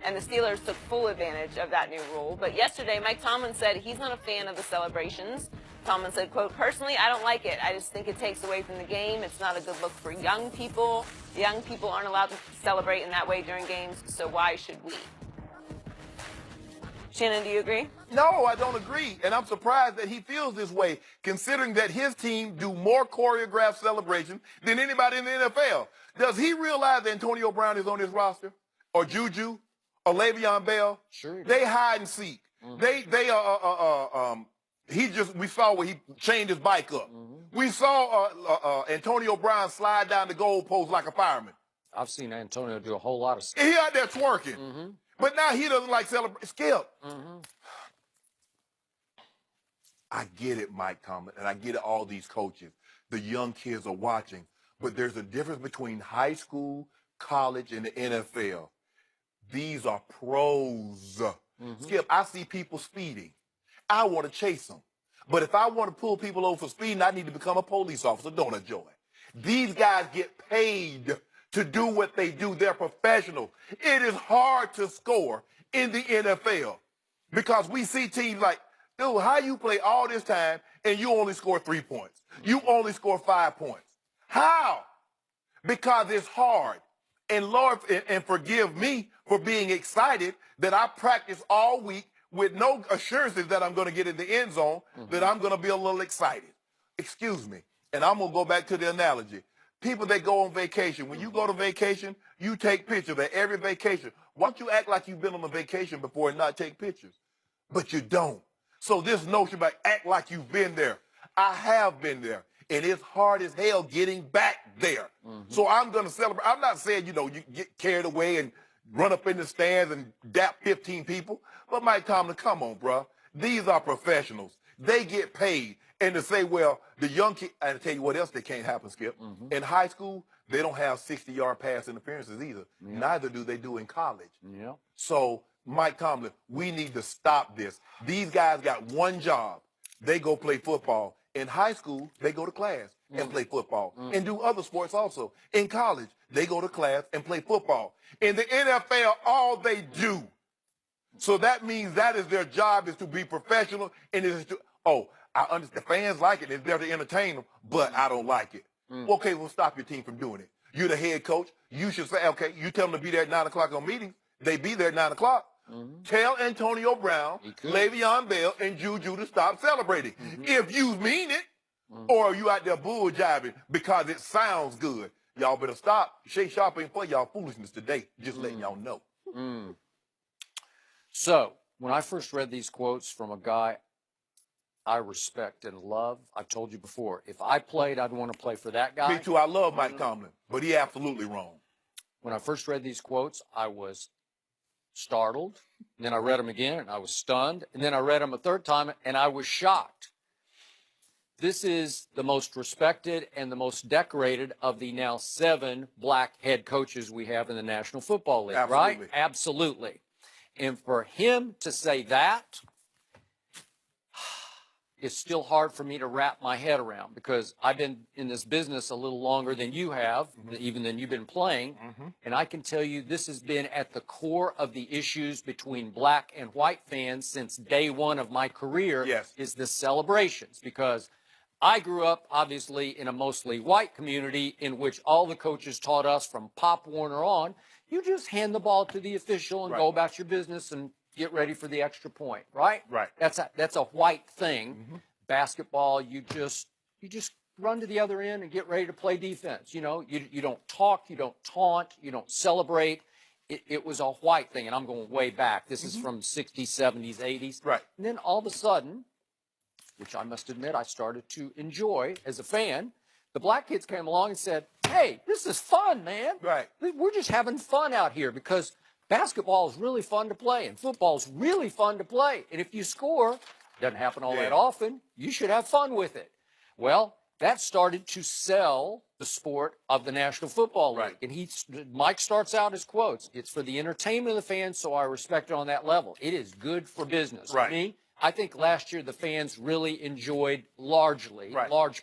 and the Steelers took full advantage of that new rule. But yesterday, Mike Tomlin said he's not a fan of the celebrations. Tomlin said, quote, "Personally, I don't like it. I just think it takes away from the game. It's not a good look for young people. Young people aren't allowed to celebrate in that way during games, so why should we?" Shannon, do you agree? No, I don't agree. And I'm surprised that he feels this way, considering that his team do more choreographed celebrations than anybody in the NFL. Does he realize that Antonio Brown is on his roster? Or Juju? Or Le'Veon Bell? Sure. They hide and seek. We saw where he chained his bike up. We saw Antonio Brown slide down the goalpost like a fireman. I've seen Antonio do a whole lot of stuff. He out there twerking. But now he doesn't like celebrate. Skip. I get it, Mike Tomlin, and I get it, all these coaches. The young kids are watching. But there's a difference between high school, college, and the NFL. These are pros. Skip, I see people speeding. I want to chase them. But if I want to pull people over for speeding, I need to become a police officer, don't I, Joy? These guys get paid to do what they do. They're professionals. It is hard to score in the NFL because we see teams like, dude, how you play all this time and you only score 3 points? You only score 5 points. How? Because it's hard. And Lord, and forgive me for being excited that I practice all week with no assurances that I'm going to get in the end zone, that I'm going to be a little excited. Excuse me. And I'm going to go back to the analogy. People that go on vacation, when you go to vacation, you take pictures at every vacation. Why don't you act like you've been on a vacation before and not take pictures? But you don't. So this notion about act like you've been there, I have been there. And it's hard as hell getting back there. So I'm going to celebrate. I'm not saying, you get carried away and run up in the stands and dap 15 people. But Mike Tomlin, come on, bro. These are professionals. They get paid. And to say, well, the young kid, and tell you what else that can't happen, Skip. In high school, they don't have 60-yard pass interferences either. Neither do they do in college. So, Mike Tomlin, we need to stop this. These guys got one job. They go play football. In high school, they go to class and play football and do other sports also. In college, they go to class and play football. In the NFL, all they do. So that means that is their job, is to be professional. And is to, I understand. The fans like it. It's there to entertain them, but I don't like it. Okay, well, stop your team from doing it. You're the head coach. You should say, okay, you tell them to be there at 9 o'clock on meetings. They be there at 9 o'clock. Tell Antonio Brown, Le'Veon Bell, and Juju to stop celebrating. If you mean it, or are you out there bull jiving because it sounds good, y'all better stop. Shay Sharp ain't for y'all foolishness today. Just letting y'all know. So, when I first read these quotes from a guy I respect and love, I've told you before, if I played, I'd want to play for that guy. Me too. I love Mike Tomlin, but he absolutely wrong. When I first read these quotes, I was startled. And then I read them again, and I was stunned. And then I read them a third time, and I was shocked. This is the most respected and the most decorated of the now 7 black head coaches we have in the National Football League, right? Absolutely. And for him to say that, it's still hard for me to wrap my head around, because I've been in this business a little longer than you have, even than you've been playing. And I can tell you this has been at the core of the issues between black and white fans since day one of my career, is the celebrations. Because I grew up, obviously, in a mostly white community in which all the coaches taught us from Pop Warner on, you just hand the ball to the official and go about your business and get ready for the extra point, right? That's a white thing. Basketball, you just run to the other end and get ready to play defense. You don't talk, you don't taunt, you don't celebrate. It was a white thing, and I'm going way back. This is from 60s, 70s, 80s. And then all of a sudden, which I must admit I started to enjoy as a fan, the black kids came along and said, hey, this is fun, man. We're just having fun out here, because basketball is really fun to play, and football is really fun to play. And if you score, doesn't happen all that often, you should have fun with it. Well, that started to sell the sport of the National Football League. And Mike starts out his quotes. It's for the entertainment of the fans, so I respect it on that level. It is good for business. For me, I think last year the fans really enjoyed large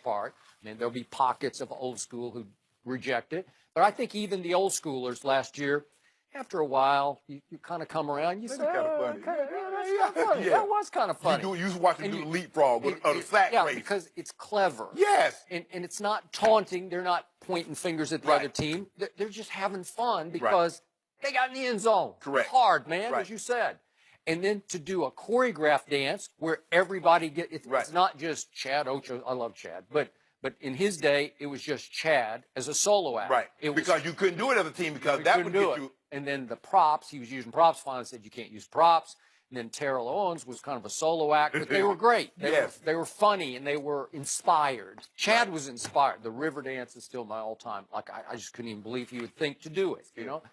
part. I mean, there'll be pockets of old school who reject it. But I think even the old schoolers last year after a while, you kind of come around. You say, kinda oh, funny. okay, yeah, that's kind of funny. Yeah. That was kind of funny. You used to watch him And do you- the leapfrog or the sack yeah, race. because it's clever. Yes. And it's not taunting. They're not pointing fingers at the Right. other team. They're just having fun because they got in the end zone. Correct. It's hard, man, Right. as you said. And then to do a choreographed dance where everybody it's not just Chad Ocho. I love Chad, but in his day, it was just Chad as a solo act. Right. It was, Because you couldn't do it as a team because we that couldn't would do get it. you. And then the props, he was using props. Finally said you can't use props. And then Terrell Owens was kind of a solo act, but they were great. They were funny and they were inspired. Chad was inspired. The river dance is still my all-time. Like I just couldn't even believe he would think to do it. You know.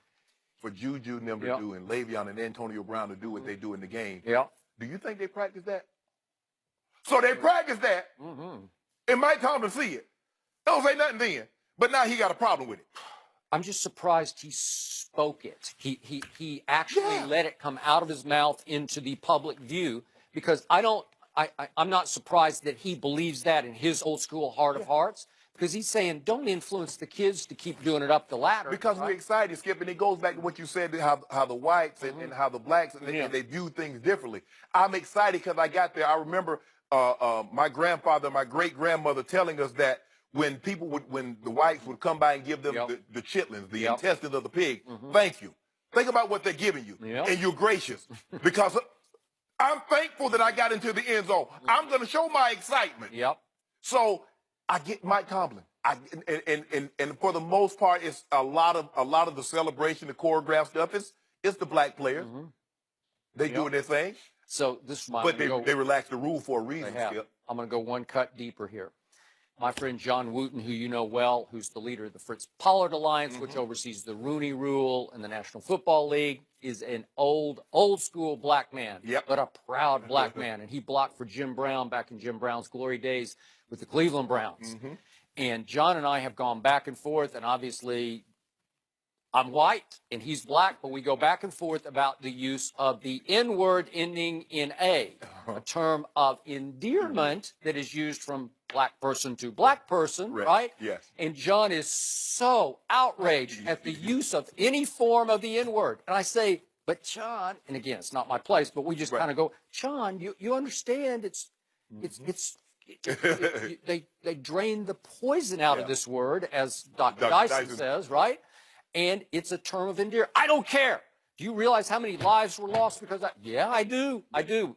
For Juju and them to do, and Le'Veon and Antonio Brown to do what they do in the game. Yeah. Do you think they practice that? So they practice that, and Mike Tomlin see it. Don't say nothing then, but now he got a problem with it. I'm just surprised he spoke it. He actually let it come out of his mouth into the public view because I'm not surprised that he believes that in his old school heart of hearts because he's saying don't influence the kids to keep doing it up the ladder. Because we're excited, Skip, and it goes back to what you said, how the whites and how the blacks, and they view things differently. I'm excited because I got there. I remember my grandfather, my great-grandmother telling us that when the whites would come by and give them the chitlins, the intestines of the pig, thank you. Think about what they're giving you, and you're gracious. Because I'm thankful that I got into the end zone. I'm going to show my excitement. So I get Mike Tomlin. And for the most part, it's a lot of the celebration, the choreographed stuff. It's the black players. They doing their thing. So this is my. But they relaxed the rule for a reason. Skip. I'm going to go one cut deeper here. My friend John Wooten, who you know well, who's the leader of the Fritz Pollard Alliance, which oversees the Rooney Rule and the National Football League, is an old school black man, but a proud black man. And he blocked for Jim Brown back in Jim Brown's glory days with the Cleveland Browns. And John and I have gone back and forth, and obviously I'm white and he's black, but we go back and forth about the use of the N-word ending in a term of endearment that is used from black person to black person, right? Yes. And John is so outraged at the use of any form of the N-word. And I say, but John, and again, it's not my place, but we just kind of go, John, you understand they drain the poison out of this word, as Dr. Dyson says, right? And it's a term of endearment. I don't care. Do you realize how many lives were lost because of that? Yeah, I do.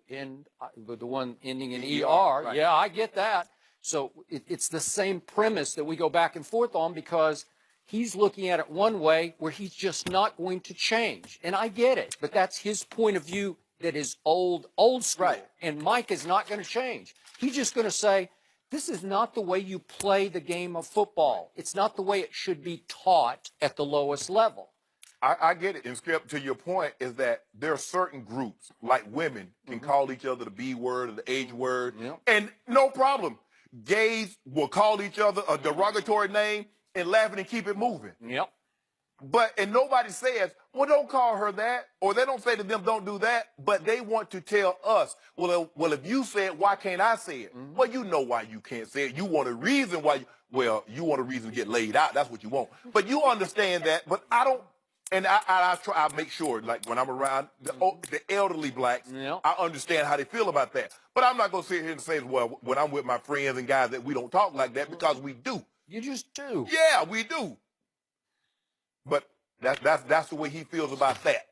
And the one ending in ER, yeah, I get that. So it's the same premise that we go back and forth on because he's looking at it one way where he's just not going to change. And I get it, but that's his point of view that is old school. And Mike is not going to change. He's just going to say, this is not the way you play the game of football. It's not the way it should be taught at the lowest level. I get it. And Skip, to your point, is that there are certain groups, like women, can call each other the B word or the H word, and no problem. Gays will call each other a derogatory name and laugh and keep it moving. And nobody says, well, don't call her that, or they don't say to them, don't do that, but they want to tell us, well, if you say it, why can't I say it? Well, you know why you can't say it. You want a reason why, you want a reason to get laid out. That's what you want. But you understand that, but I don't, and I make sure, like when I'm around the elderly blacks, I understand how they feel about that. But I'm not going to sit here and say, well, when I'm with my friends and guys that we don't talk like that, because we do. You just do. Yeah, we do. But that's the way he feels about that.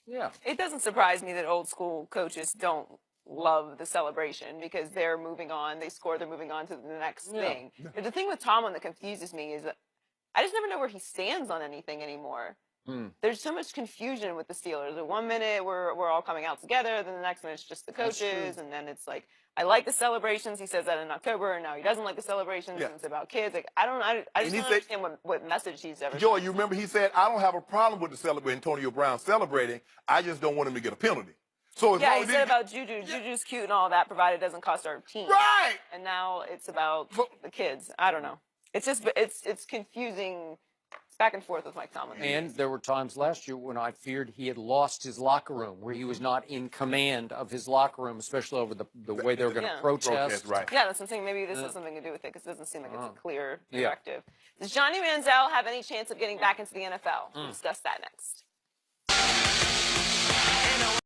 Yeah. It doesn't surprise me that old school coaches don't love the celebration because they're moving on. They score, they're moving on to the next thing. But the thing with Tomlin that confuses me is that I just never know where he stands on anything anymore. There's so much confusion with the Steelers. The 1 minute we're all coming out together, then the next minute it's just the coaches, and then it's like, I like the celebrations. He says that in October, and now he doesn't like the celebrations, and it's about kids. Like I just don't understand what message he's ever. Joy, you remember he said, I don't have a problem with Antonio Brown celebrating. I just don't want him to get a penalty. So he said about Juju. Juju's cute and all that, provided it doesn't cost our team. Right. And now it's about the kids. I don't know. It's just it's confusing. Back and forth with Mike Tomlin. And there were times last year when I feared he had lost his locker room, where he was not in command of his locker room, especially over the way they were going to protest. Yeah, that's what I'm saying. Maybe this has something to do with it because it doesn't seem like it's a clear directive. Does Johnny Manziel have any chance of getting back into the NFL? We'll discuss that next.